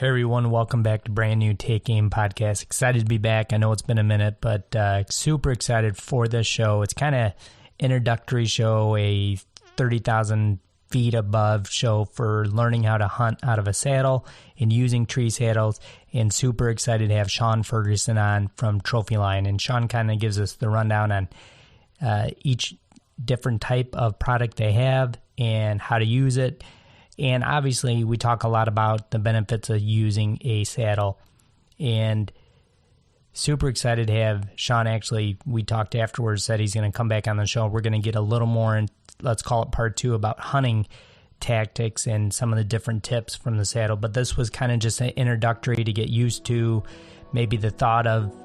Hey everyone, welcome back to brand new Take Aim podcast. Excited to be back. I know it's been a minute, but super excited for this show. It's kind of introductory show, a 30,000 feet above show for learning how to hunt out of a saddle and using tree saddles. And super excited to have Shawn Ferguson on from Trophyline. And Shawn kind of gives us the rundown on each different type of product they have and how to use it. And obviously, we talk a lot about the benefits of using a saddle. And super excited to have Shawn. Actually, we talked afterwards, said he's going to come back on the show. We're going to get a little more, in, let's call it part 2, about hunting tactics and some of the different tips from the saddle. But this was kind of just an introductory to get used to maybe the thought of,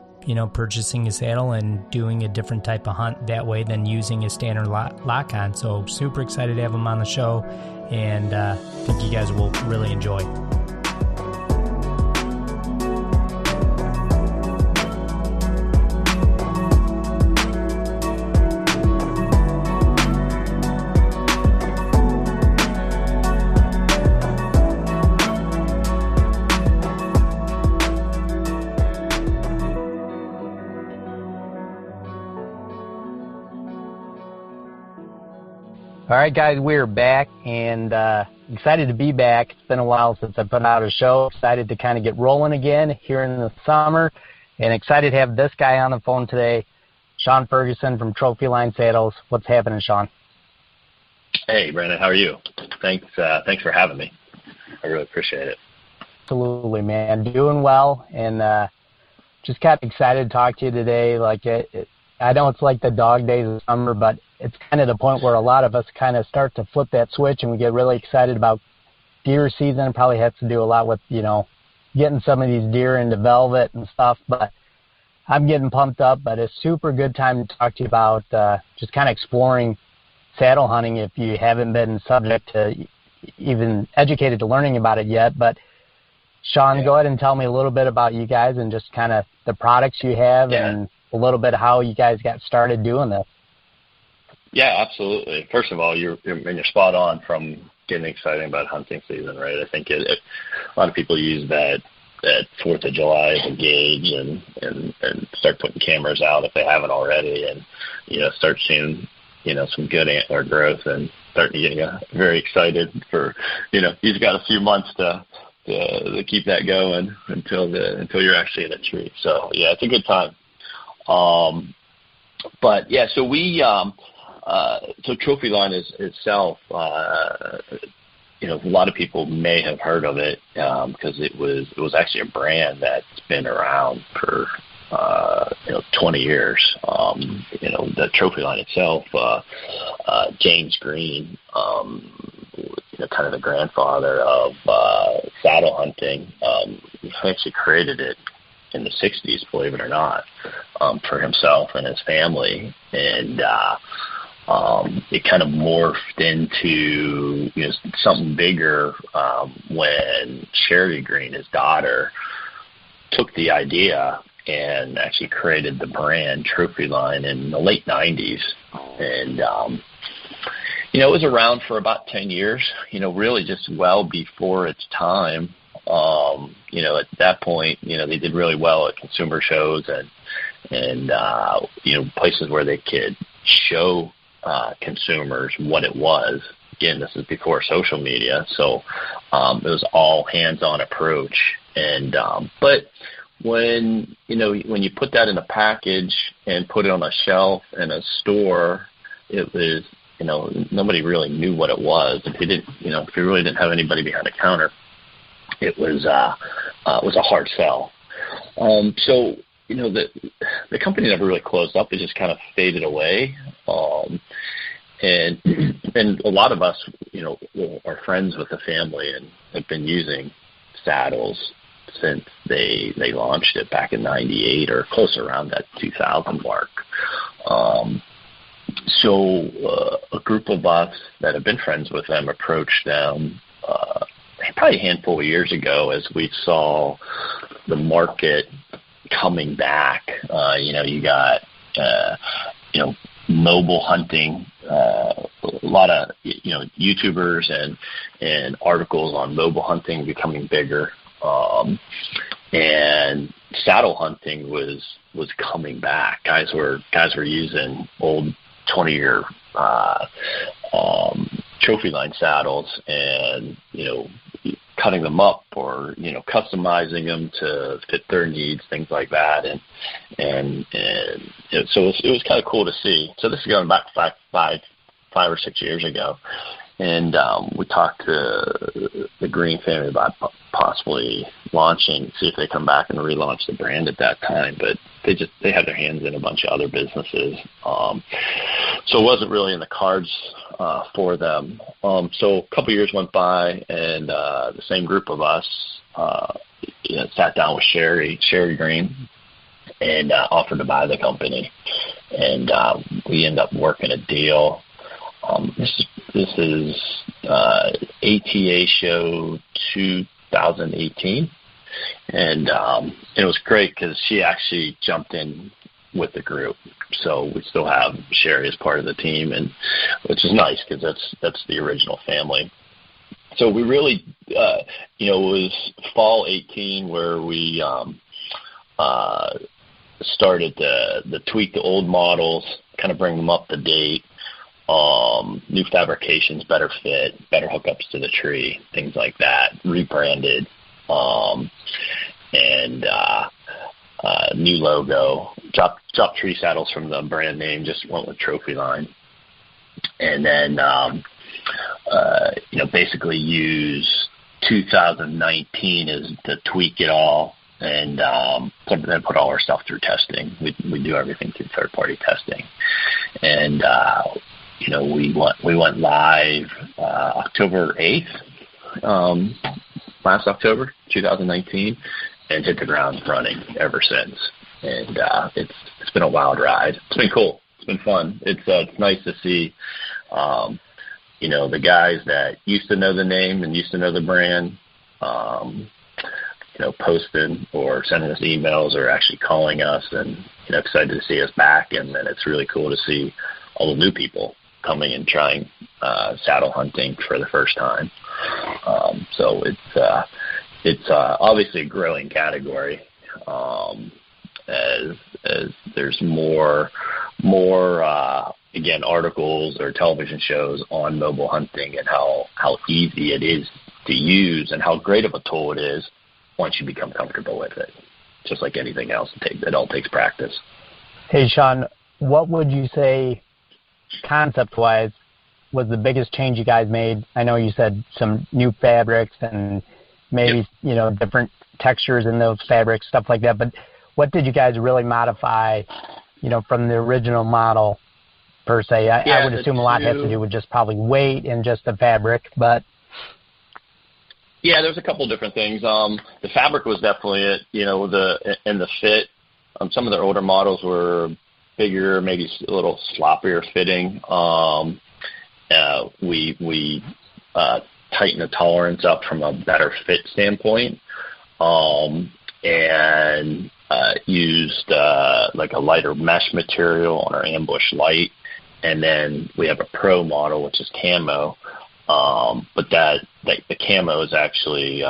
purchasing a saddle and doing a different type of hunt that way than using a standard lock-on. So super excited to have him on the show, and I think you guys will really enjoy. All right, guys, we're back, and excited to be back. It's been a while since I put out a show. Excited to kind of get rolling again here in the summer, and excited to have this guy on the phone today, Shawn Ferguson from Trophyline Saddles. What's happening, Shawn? Hey, Brandon, how are you? Thanks for having me. I really appreciate it. Absolutely, man. Doing well, and just kind of excited to talk to you today. I know it's like the dog days of summer, but it's kind of the point where a lot of us kind of start to flip that switch and we get really excited about deer season. It probably has to do a lot with, getting some of these deer into velvet and stuff, but I'm getting pumped up. But it's a super good time to talk to you about just kind of exploring saddle hunting if you haven't been subject to even educated to learning about it yet. But Shawn, Go ahead and tell me a little bit about you guys and just kind of the products you have and a little bit how you guys got started doing this. Yeah, absolutely. First of all, you're spot on from getting excited about hunting season, right? I think a lot of people use that 4th of July as a gauge and start putting cameras out if they haven't already, and start seeing some good antler growth and starting to get very excited for you've got a few months to keep that going until you're actually in a tree. So yeah, it's a good time. But yeah, so we. So Trophyline itself, a lot of people may have heard of it because it was actually a brand that's been around for 20 years. The Trophyline itself, James Green, kind of the grandfather of saddle hunting, he actually created it in the 60s, believe it or not, for himself and his family, and it kind of morphed into something bigger when Sherry Green, his daughter, took the idea and actually created the brand Trophyline in the late 90s. And it was around for about 10 years, really just well before its time. At that point, they did really well at consumer shows and places where they could show consumers what it was. Again, this is before social media, so it was all hands-on approach. And but when you put that in a package and put it on a shelf in a store, it was nobody really knew what it was. If you really didn't have anybody behind the counter, it was a hard sell. So the company never really closed up. It just kind of faded away. And a lot of us, are friends with the family and have been using saddles since they launched it back in 98 or close around that 2000 mark. So a group of us that have been friends with them approached them probably a handful of years ago as we saw the market coming back. You got mobile hunting, a lot of YouTubers and articles on mobile hunting becoming bigger. And saddle hunting was coming back. Guys were using old 20-year Trophyline saddles and, cutting them up or, customizing them to fit their needs, things like that. So it was kind of cool to see. So this is going back 5 or 6 years ago. And we talked to the Green family about possibly launching, see if they come back and relaunch the brand at that time. But they had their hands in a bunch of other businesses. So it wasn't really in the cards for them. So a couple years went by, and the same group of us sat down with Sherry Green, and offered to buy the company. And we ended up working a deal. This is ATA show 2018, and it was great because she actually jumped in with the group. So we still have Sherry as part of the team, and which is nice because that's the original family. So we really, it was fall 18 where we started to tweak the old models, kind of bring them up to date. New fabrications, better fit, better hookups to the tree, things like that, rebranded, and new logo, dropped Treesaddles from the brand name, just went with Trophyline. And then, basically use 2019 as to tweak it all and then put all our stuff through testing. We do everything through third-party testing. And, we went live October 8th, last October, 2019, and hit the ground running ever since. And it's been a wild ride. It's been cool. It's been fun. It's nice to see, the guys that used to know the name and used to know the brand, posting or sending us emails or actually calling us and, excited to see us back. And then it's really cool to see all the new people coming and trying saddle hunting for the first time. So it's obviously a growing category as there's more again, articles or television shows on mobile hunting and how easy it is to use and how great of a tool it is once you become comfortable with it. Just like anything else, it all takes practice. Hey, Shawn, what would you say concept-wise was the biggest change you guys made? I know you said some new fabrics and maybe, different textures in those fabrics, stuff like that. But what did you guys really modify, from the original model per se? I would assume a lot has to do with just probably weight and just the fabric, but. Yeah, there's a couple different things. The fabric was definitely it, and the fit. Some of their older models were bigger, maybe a little sloppier fitting. We tightened the tolerance up from a better fit standpoint, and used like a lighter mesh material on our ambush light. And then we have a pro model, which is camo. But the camo is actually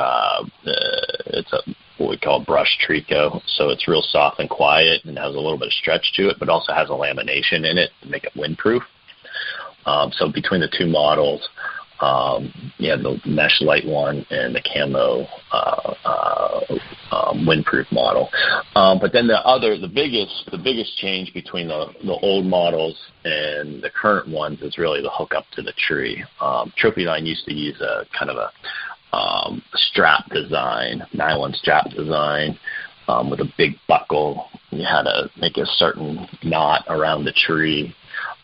it's what we call brush trico, so it's real soft and quiet and has a little bit of stretch to it, but also has a lamination in it to make it windproof. So between the two models, the mesh light one and the camo windproof model. But then the biggest change between the old models and the current ones is really the hookup to the tree. Trophyline used to use a kind of a strap design, nylon strap design, with a big buckle. You had to make a certain knot around the tree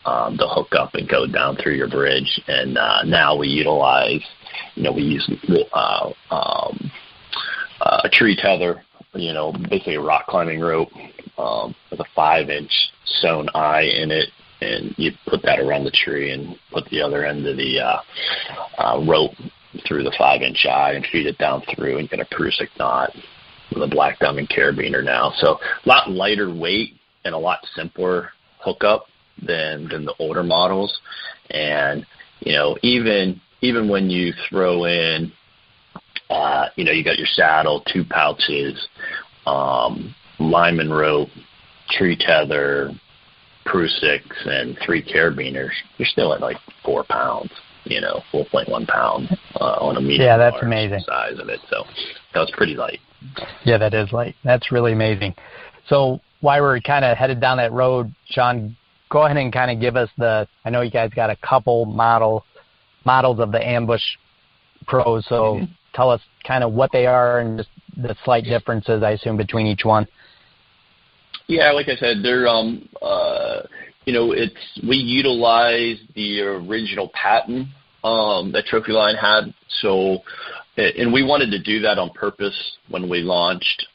to hook up and go down through your bridge. And now we utilize, we use a tree tether, basically a rock climbing rope with a 5-inch sewn eye in it, and you put that around the tree and put the other end of the rope through the 5-inch eye and feed it down through and get a Prusik knot with a black diamond carabiner now. So a lot lighter weight and a lot simpler hookup than the older models. And even when you throw in You got your saddle, 2 pouches, lineman rope, tree tether, Prusik, and 3 carabiners. You're still at like 4 pounds, 4.1 pounds on a medium. Yeah, that's amazing. Size of it. So that was pretty light. Yeah, that is light. That's really amazing. So while we're kind of headed down that road, Shawn, go ahead and kind of give us I know you guys got a couple models of the Ambush Pros, so tell us kind of what they are and just the slight differences, I assume, between each one. Yeah, like I said, they're we utilize the original patent that Trophyline had. So, and we wanted to do that on purpose when we launched,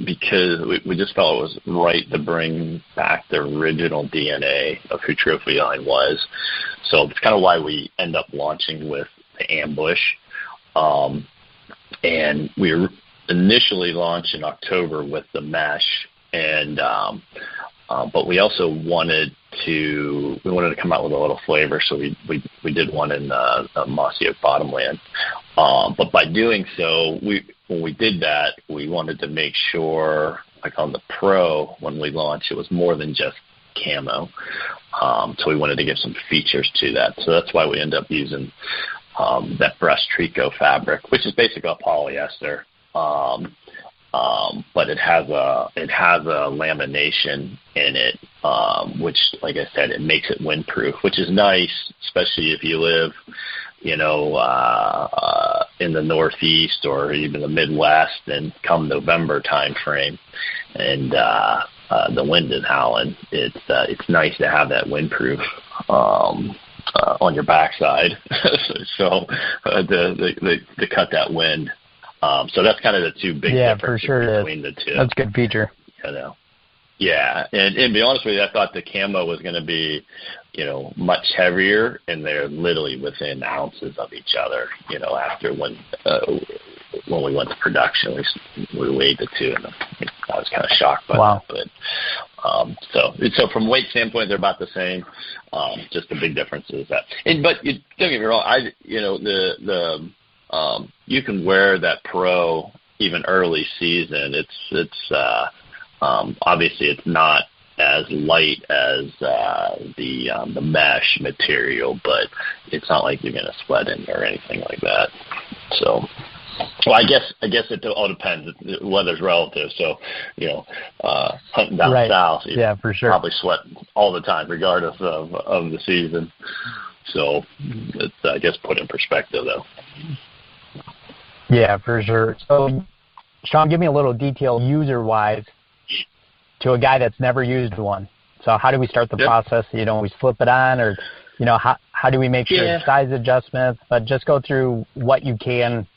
because we just felt it was right to bring back the original DNA of who Trophyline was. So it's kind of why we end up launching with the Ambush. And we initially launched in October with the mesh, and but we also wanted to come out with a little flavor, so we did one in Mossy Oak Bottomland. But by doing so, when we did that, we wanted to make sure, like on the Pro, when we launched, it was more than just camo. So we wanted to give some features to that. So that's why we end up using that breast tricot fabric, which is basically a polyester. But it has a lamination in it, which, like I said, it makes it windproof, which is nice, especially if you live, in the Northeast or even the Midwest, and come November time frame, and the wind is howling. It's nice to have that windproof on your backside, so to cut that wind. So that's kind of the two big differences between the two. That's a good feature. Yeah, and to be honest with you, I thought the camo was going to be, much heavier, and they're literally within ounces of each other. After when we went to production, we weighed the two, and I was kind of shocked by that. But so from weight standpoint, they're about the same. Just the big difference is that. But don't get me wrong, you can wear that Pro even early season. It's obviously it's not as light as the mesh material, but it's not like you're going to sweat in or anything like that. So, well, I guess it all depends. Weather's relative. So, hunting down south, you for sure, probably sweat all the time, regardless of the season. So, it's, I guess, put in perspective, though. Yeah, for sure. So, Shawn, give me a little detail user-wise to a guy that's never used one. So how do we start the process? We flip it on, or, how do we make sure size adjustments? But just go through what you can.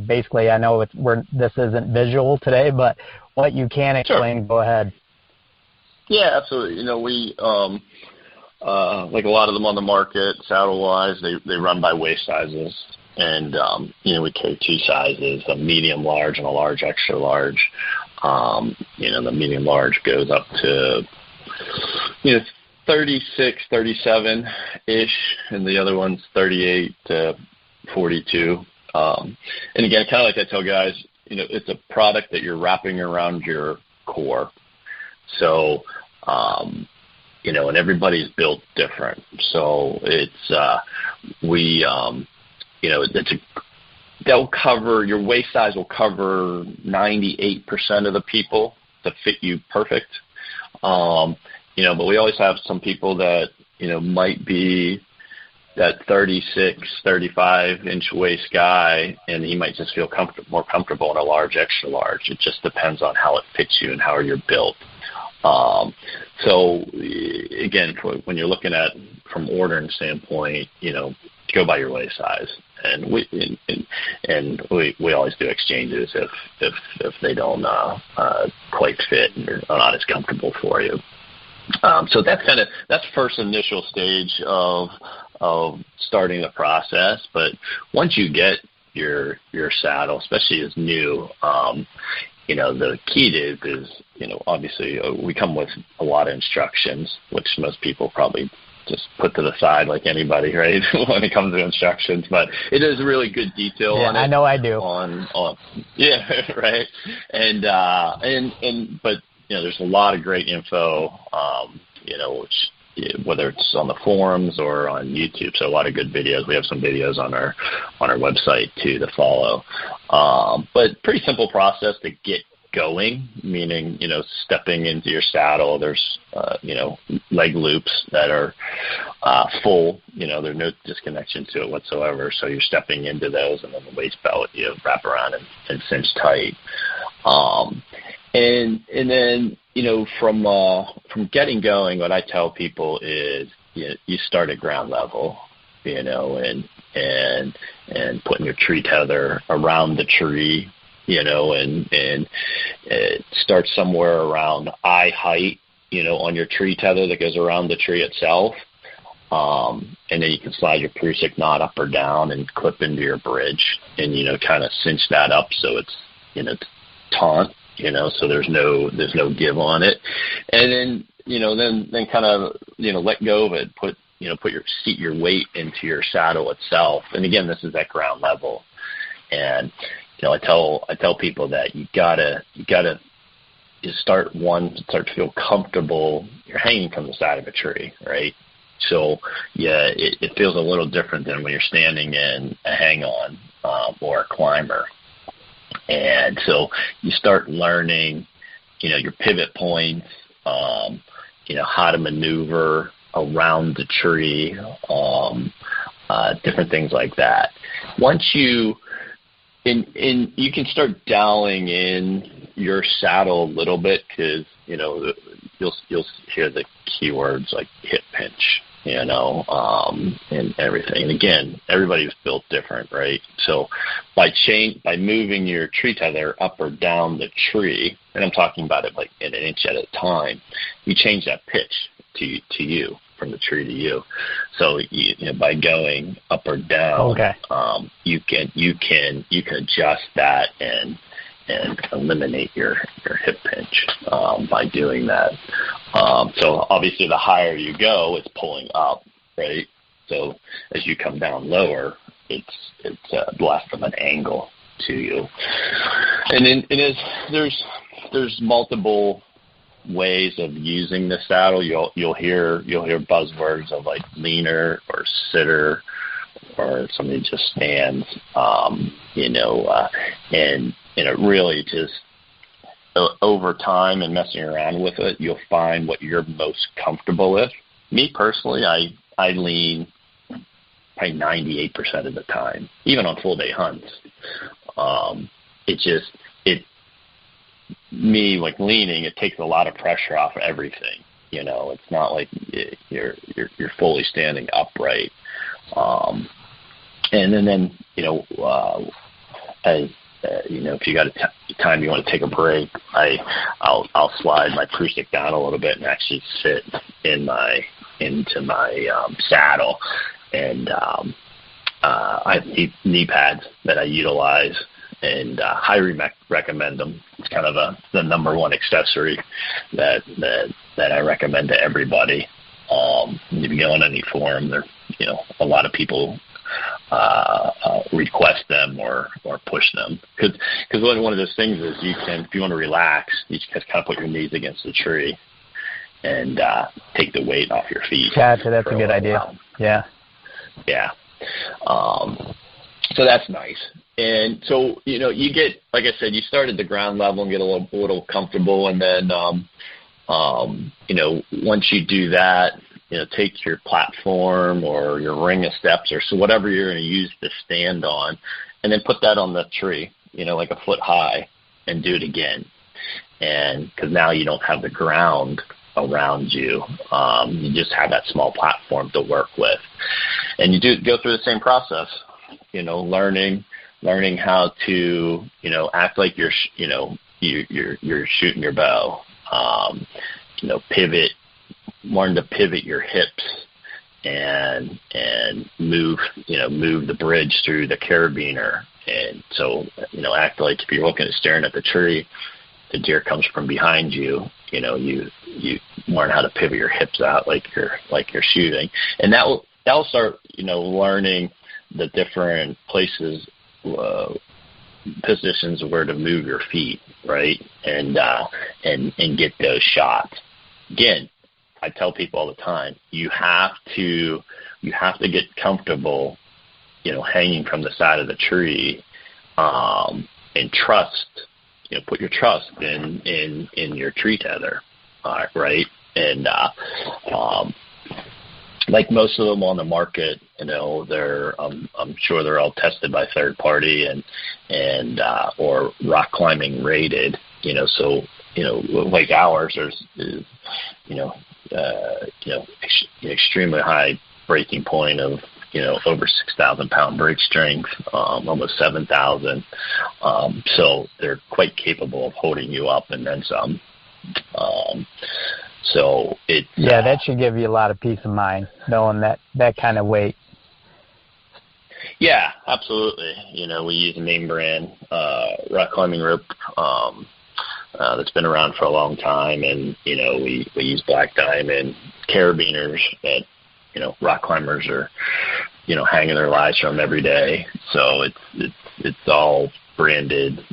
Basically, I know this isn't visual today, but what you can explain, go ahead. Yeah, absolutely. We like a lot of them on the market, saddle-wise, they run by waist sizes. And, we carry 2 sizes, a medium large and a large extra large. The medium large goes up to, 36, 37-ish, and the other one's 38 to 42. And again, kind of like I tell guys, it's a product that you're wrapping around your core. So, and everybody's built different. So it's, they'll cover, your waist size will cover 98% of the people to fit you perfect. But we always have some people that, might be that 36, 35-inch waist guy, and he might just feel more comfortable in a large, extra large. It just depends on how it fits you and how you're built. So again, when you're looking at from ordering standpoint, go by your waist size, and we always do exchanges if they don't quite fit or are not as comfortable for you. So that's first initial stage of starting the process. But once you get your saddle, especially as new, the key is obviously we come with a lot of instructions, which most people probably just put to the side like anybody, right? When it comes to instructions, but it is really good detail on it. I know I do. Yeah, right. And but there's a lot of great info, which whether it's on the forums or on YouTube. So a lot of good videos. We have some videos on our website too to follow. But pretty simple process to get going, meaning, stepping into your saddle. There's, leg loops that are full, there's no disconnection to it whatsoever. So you're stepping into those, and then the waist belt, wrap around and cinch tight. And then, from getting going, what I tell people is, you start at ground level, and putting your tree tether around the tree, and start somewhere around eye height, on your tree tether that goes around the tree itself. And then you can slide your prusik knot up or down and clip into your bridge and, kind of cinch that up so it's, taut, so there's no give on it. And then, then kind of, let go of it, put your weight into your saddle itself. And again, this is at ground level. And, I tell people that you gotta start to feel comfortable. You're hanging from the side of a tree, right? So yeah, it feels a little different than when you're standing in a hang-on or a climber. And so you start learning, your pivot points, how to maneuver around the tree, different things like that. Once you you can start dialing in your saddle a little bit, because you'll hear the keywords like hip pinch, and everything. And again, everybody's built different, right? So by moving your tree tether up or down the tree, and I'm talking about it like an inch at a time, you change that pitch to you, from the tree to you. So by going up or down, okay, you can adjust that and eliminate your hip pinch by doing that. So obviously, the higher you go, it's pulling up, right? So as you come down lower, it's less of an angle to you. And then there's multiple ways of using the saddle. You'll hear buzzwords of like leaner or sitter, or somebody just stands, and it really just over time and messing around with it, you'll find what you're most comfortable with. Me personally, I lean probably 98% of the time, even on full day hunts. Me like leaning, it takes a lot of pressure off everything. It's not like you're fully standing upright. And then as if you got time you want to take a break, I'll slide my prusik down a little bit and actually sit into my saddle, and I have knee pads that I utilize, and highly recommend them. It's kind of the number one accessory that I recommend to everybody. If you go on any forum, there, a lot of people request them or push them, because one of those things is if you want to relax, you just kind of put your knees against the tree and take the weight off your feet. Gotcha, that's a good idea. Yeah. So that's nice. And so, you get, like I said, you start at the ground level and get a little comfortable. And then, once you do that, take your platform or your ring of steps or so whatever you're going to use to stand on, and then put that on the tree, like a foot high, and do it again. And because now you don't have the ground around you, you just have that small platform to work with. And you go through the same process, learning how to, act like you're shooting your bow, pivot, learn to pivot your hips and move the bridge through the carabiner. And so, act like if you're looking at staring at the tree, the deer comes from behind you, you learn how to pivot your hips out like you're shooting, and that'll start learning the different places, positions where to move your feet, right, and get those shots. Again, I tell people all the time, you have to get comfortable, hanging from the side of the tree, and trust, put your trust in your tree tether, right? And like most of them on the market, they're I'm sure they're all tested by third party and or rock climbing rated, so like ours is extremely high breaking point of over 6,000 pound break strength, almost 7,000. So they're quite capable of holding you up and then some. So it's that should give you a lot of peace of mind knowing that kind of weight. Yeah, absolutely. We use a name brand rock climbing rope that's been around for a long time, and we use black diamond carabiners that rock climbers are hanging their lives from every day. So it's all branded,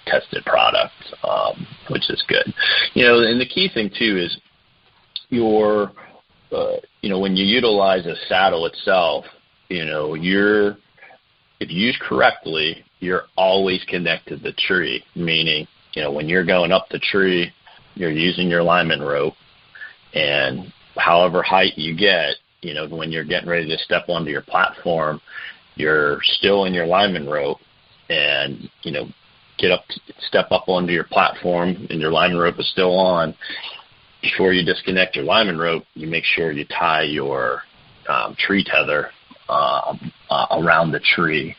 tested product, which is good. And the key thing too is when you utilize a saddle itself, if used correctly, you're always connected to the tree, meaning, when you're going up the tree, you're using your lineman rope, and however height you get, when you're getting ready to step onto your platform, you're still in your lineman rope, and, step up onto your platform and your lineman rope is still on. Before you disconnect your lineman rope, you make sure you tie your tree tether around the tree,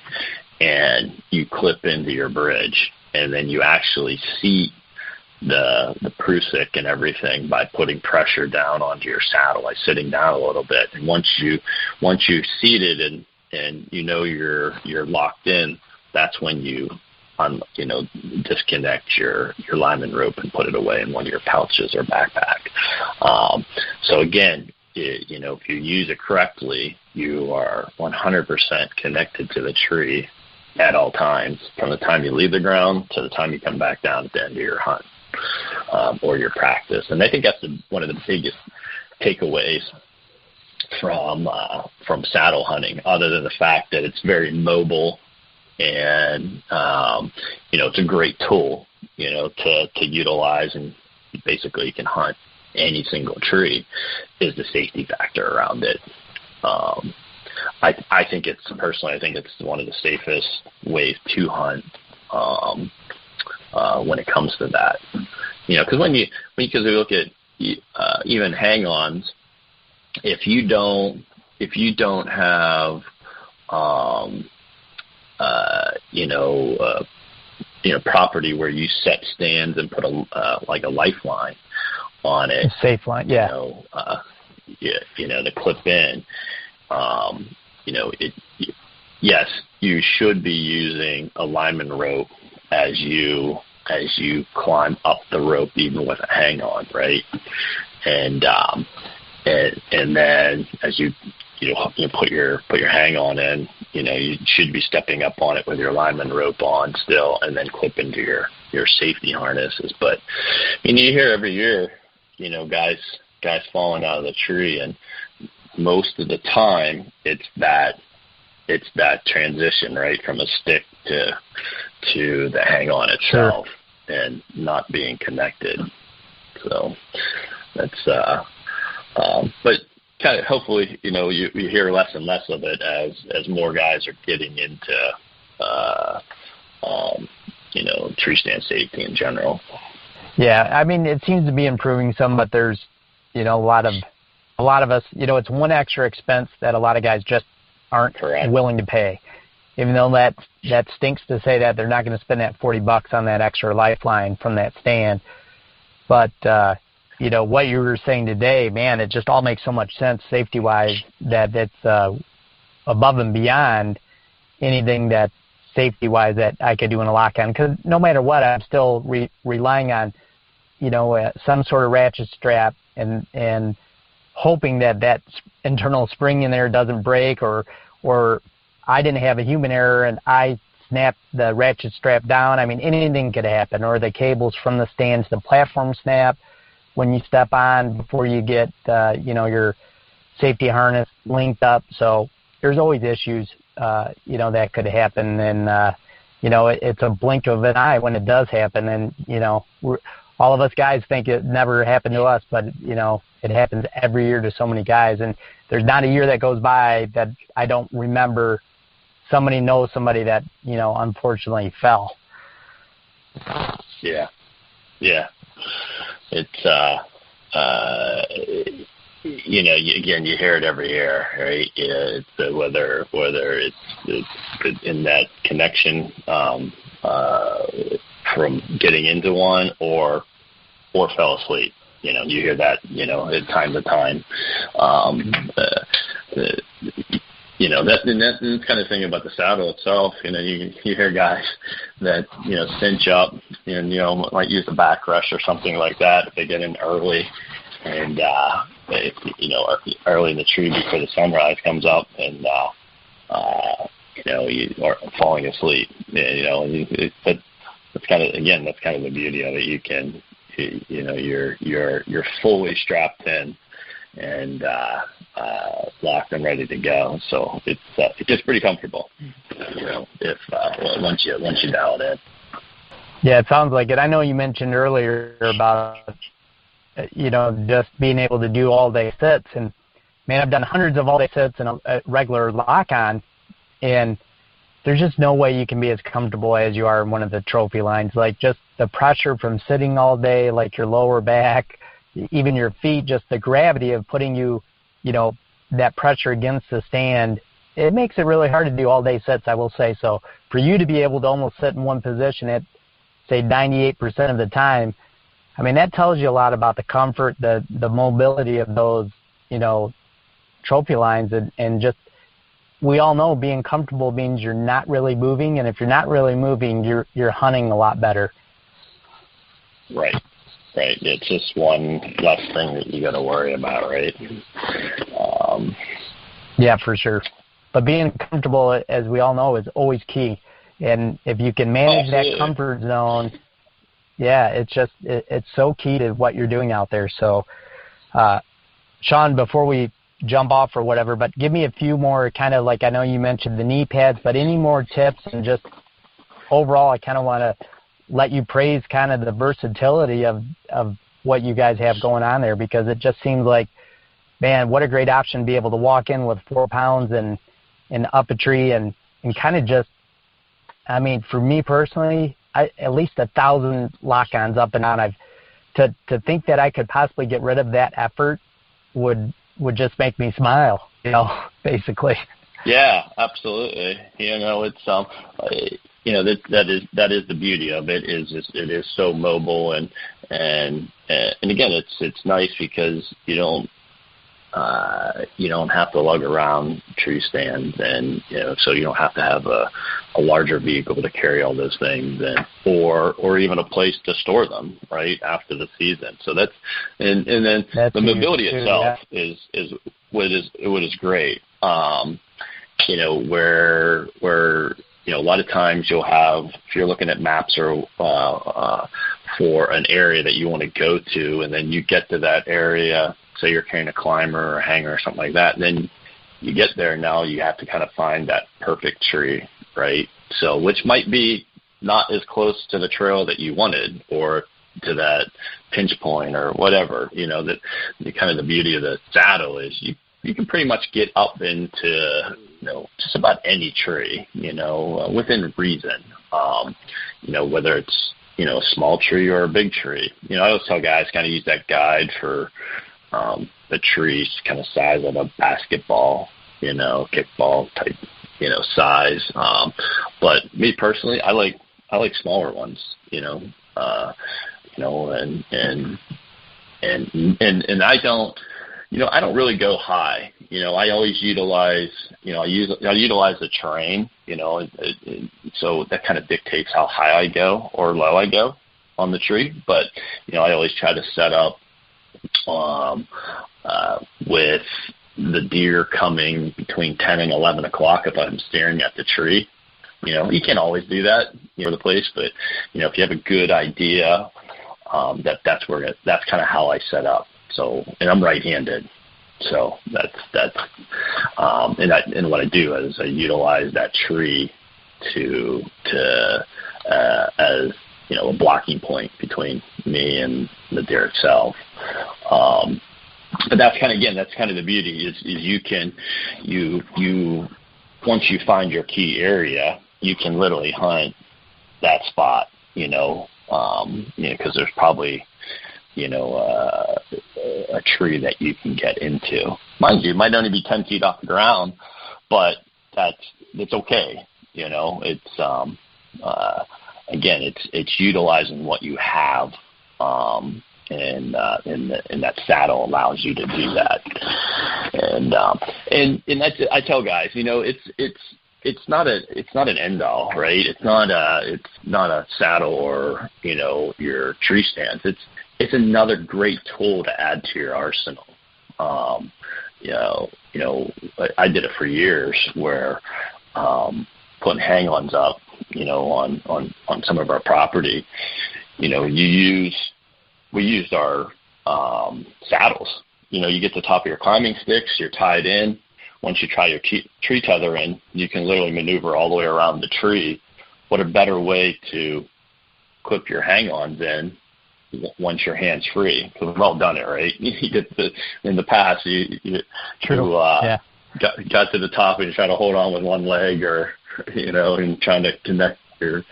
and you clip into your bridge, and then you actually seat the Prusik and everything by putting pressure down onto your saddle, by sitting down a little bit. And once you seat it and you're locked in, that's when you disconnect your lineman rope and put it away in one of your pouches or backpack. So again, if you use it correctly, you are 100% connected to the tree at all times, from the time you leave the ground to the time you come back down at the end of your hunt or your practice. And I think that's one of the biggest takeaways from saddle hunting, other than the fact that it's very mobile and it's a great tool to utilize, and basically you can hunt any single tree, is the safety factor around it. I think it's one of the safest ways to hunt when it comes to that. Because when you look at even hang-ons, if you don't have property where you set stands and put like a lifeline on it, a safe line, to clip in. Yes, you should be using a lineman rope as you climb up the rope, even with a hang on, right? And then as you put your hang on in, you should be stepping up on it with your lineman rope on still, and then clip into your safety harnesses. But you hear every year, guys falling out of the tree, and most of the time it's that transition, right, from a stick to the hang on itself. Sure. And not being connected. So that's but kind of hopefully you hear less and less of it as more guys are getting into tree stand safety in general. Yeah, I mean, it seems to be improving some, but there's a lot of us, it's one extra expense that a lot of guys just aren't Correct. Willing to pay. Even though that stinks to say that they're not going to spend that $40 on that extra lifeline from that stand. But, what you were saying today, man, it just all makes so much sense safety-wise that it's above and beyond anything that safety-wise that I could do in a lock-on. Because no matter what, I'm still relying on some sort of ratchet strap and hoping that internal spring in there doesn't break, or I didn't have a human error and I snapped the ratchet strap down. I mean, anything could happen, or the cables from the stand to the platform snap when you step on before you get, your safety harness linked up. So there's always issues, that could happen. And, it's a blink of an eye when it does happen. And, all of us guys think it never happened to us, but, it happens every year to so many guys. And there's not a year that goes by that I don't remember somebody knows somebody that, unfortunately fell. Yeah. It's, again, you hear it every year, right? Yeah, it's whether it's in that connection from getting into one or fell asleep. You hear that, time to time. That's the kind of thing about the saddle itself. You hear guys that, cinch up and, might use a back rush or something like that if they get in early and, early in the tree before the sunrise comes up and, you are falling asleep. That's kind of the beauty of it. You can, you're fully strapped in and locked and ready to go. So it gets pretty comfortable, if once you dial it in. Yeah, it sounds like it. I know you mentioned earlier about just being able to do all day sits, and man, I've done hundreds of all day sits and a regular lock on, and there's just no way you can be as comfortable as you are in one of the trophy lines. Like just the pressure from sitting all day, like your lower back, even your feet, just the gravity of putting you, that pressure against the stand, it makes it really hard to do all day sits, I will say. So for you to be able to almost sit in one position at, say, 98% of the time, I mean, that tells you a lot about the comfort, the mobility of those, trophy lines, and just, we all know being comfortable means you're not really moving, and if you're not really moving, you're hunting a lot better. Right. It's just one less thing that you got to worry about, right? Yeah, for sure. But being comfortable, as we all know, is always key. And if you can manage that comfort zone, yeah, it's so key to what you're doing out there. So, Shawn, before we jump off or whatever, but give me a few more kind of, like, I know you mentioned the knee pads, but any more tips, and just overall, I kind of want to let you praise kind of the versatility of what you guys have going on there, because it just seems like, man, what a great option to be able to walk in with 4 pounds and up a tree and kind of just, I mean, for me personally, at least 1,000 lock-ons up and on. To think that I could possibly get rid of that effort would just make me smile, basically. Yeah, absolutely. It's that is the beauty of it, is it is so mobile and again, it's nice because you don't have to lug around tree stands, and so you don't have to have a larger vehicle to carry all those things, or even a place to store them right after the season. So that's then the mobility itself is what is great. Where a lot of times you'll have, if you're looking at maps or for an area that you want to go to, and then you get to that area, say you're carrying a climber or a hanger or something like that, and then you get there, now you have to kind of find that perfect tree, right? So which might be not as close to the trail that you wanted, or to that pinch point or whatever. That the kind of the beauty of the saddle is you can pretty much get up into just about any tree, within reason. Whether it's a small tree or a big tree. I always tell guys kind of use that guide for the tree's kind of size of a basketball, kickball type, size. But me personally, I like smaller ones, and I don't really go high. I always utilize, I utilize the terrain, so that kind of dictates how high I go or low I go. on the tree, but I always try to set up with the deer coming between 10 and 11 o'clock if I'm staring at the tree. You can't always do that for the place, but if you have a good idea, that's kind of how I set up. So, and I'm right-handed, so that's and what I do is I utilize that tree to as a blocking point between me and the deer itself. But that's kind of the beauty is you once you find your key area, you can literally hunt that spot, because there's probably a tree that you can get into. Mind you, it might only be 10 feet off the ground, but it's okay. It's again, it's utilizing what you have, and that saddle allows you to do that. And that's, I tell guys, it's not an end all, right? It's not a saddle or your tree stands. It's another great tool to add to your arsenal. I did it for years where putting hang-ons up, on some of our property. We used our saddles. You get to the top of your climbing sticks, you're tied in. Once you try your tree tether in, you can literally maneuver all the way around the tree. What a better way to clip your hang-ons in once your hand's free? Because we've all done it, right? In the past, you got to the top and you try to hold on with one leg, or and trying to connect your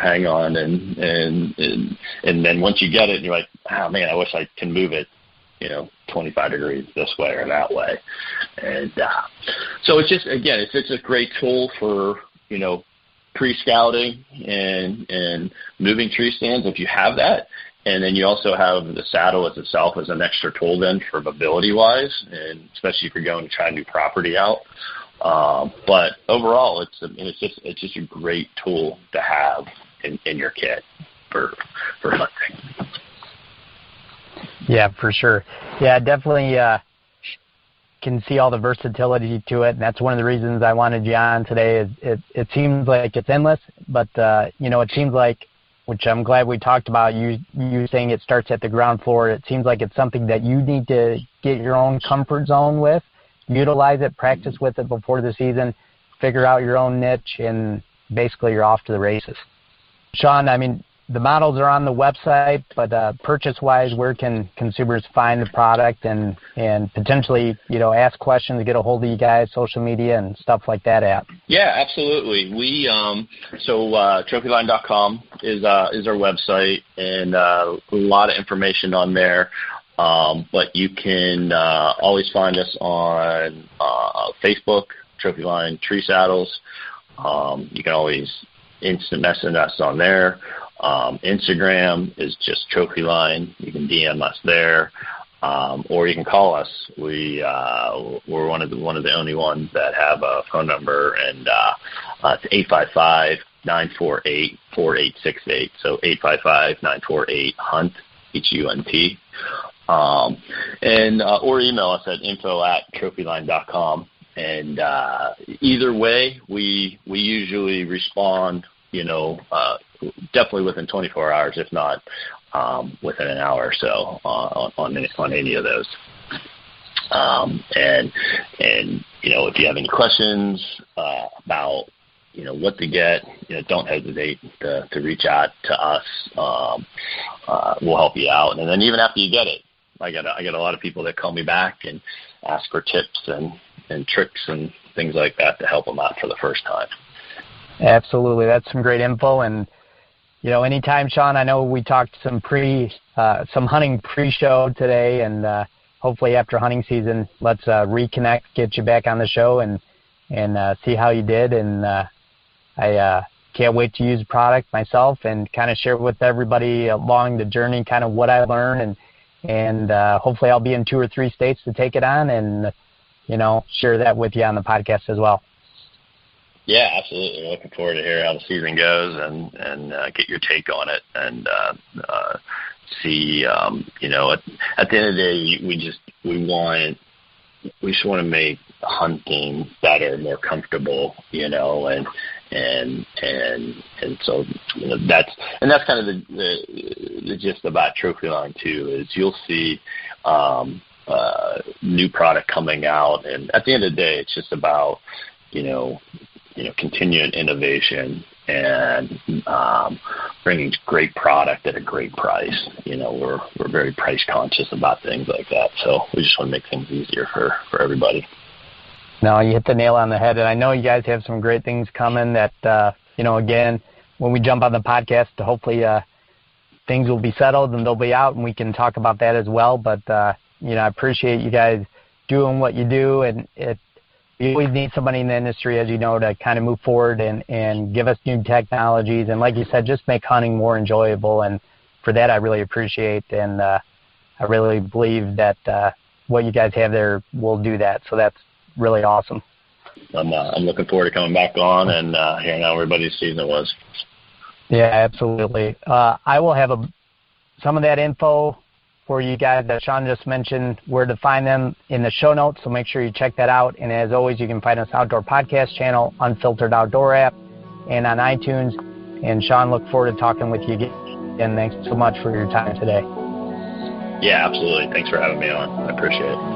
hang-on, and then once you get it, you're like, oh man, I wish I can move it 25 degrees this way or that way. And so it's just a great tool for pre-scouting and moving tree stands if you have that. And then you also have the saddle as itself as an extra tool then for mobility wise, and especially if you're going to try a new property out. But overall, it's just a great tool to have in your kit for hunting. Yeah, for sure. Yeah, definitely can see all the versatility to it, and that's one of the reasons I wanted you on today. It seems like it's endless, but it seems like, which I'm glad we talked about, you saying it starts at the ground floor. It seems like it's something that you need to get your own comfort zone with, utilize it, practice with it before the season, figure out your own niche, and basically you're off to the races. Shawn, the models are on the website, but purchase-wise, where can consumers find the product and potentially, ask questions, get a hold of you guys, social media, and stuff like that at? Yeah, absolutely. We Trophyline.com is our website, and a lot of information on there. But you can always find us on Facebook, Trophyline Treesaddles. You can always instant message us on there. Instagram is just Trophyline. You can DM us there, or you can call us. We're one of the only ones that have a phone number, and it's 855-948-4868. So 855-948-HUNT, HUNT. Or email us at info@trophyline.com. And either way, we usually respond, definitely within 24 hours, if not within an hour or so on any of those. And if you have any questions about what to get, don't hesitate to reach out to us. We'll help you out. And then even after you get it, I get a lot of people that call me back and ask for tips and tricks and things like that to help them out for the first time. Absolutely. That's some great info. And, anytime, Shawn, I know we talked some hunting pre-show today, and hopefully after hunting season, let's reconnect, get you back on the show and see how you did. And I can't wait to use the product myself and kind of share with everybody along the journey kind of what I learned, and hopefully I'll be in 2 or 3 states to take it on and, share that with you on the podcast as well. Yeah, absolutely. Looking forward to hear how the season goes and get your take on it and see. At the end of the day, we just want to make hunting better, more comfortable, and so that's kind of the gist about Trophyline too. Is you'll see new product coming out, and at the end of the day, it's just about continuing innovation and bringing great product at a great price. We're very price conscious about things like that, so we just want to make things easier for everybody. No, you hit the nail on the head, and I know you guys have some great things coming that, again, when we jump on the podcast, hopefully things will be settled and they'll be out and we can talk about that as well. But, I appreciate you guys doing what you do, and we always need somebody in the industry, as you know, to kind of move forward and give us new technologies. And like you said, just make hunting more enjoyable. And for that, I really appreciate, and I really believe that what you guys have there will do that. So that's really awesome. I'm looking forward to coming back on and hearing how everybody's season was. Yeah, absolutely. I will have some of that info for you guys that Shawn just mentioned, where to find them in the show notes, so make sure you check that out. And as always, you can find us Outdoor Podcast channel, Unfiltered Outdoor app, and on iTunes. And Shawn, look forward to talking with you again. And thanks so much for your time today. Yeah, absolutely. Thanks for having me on. I appreciate it.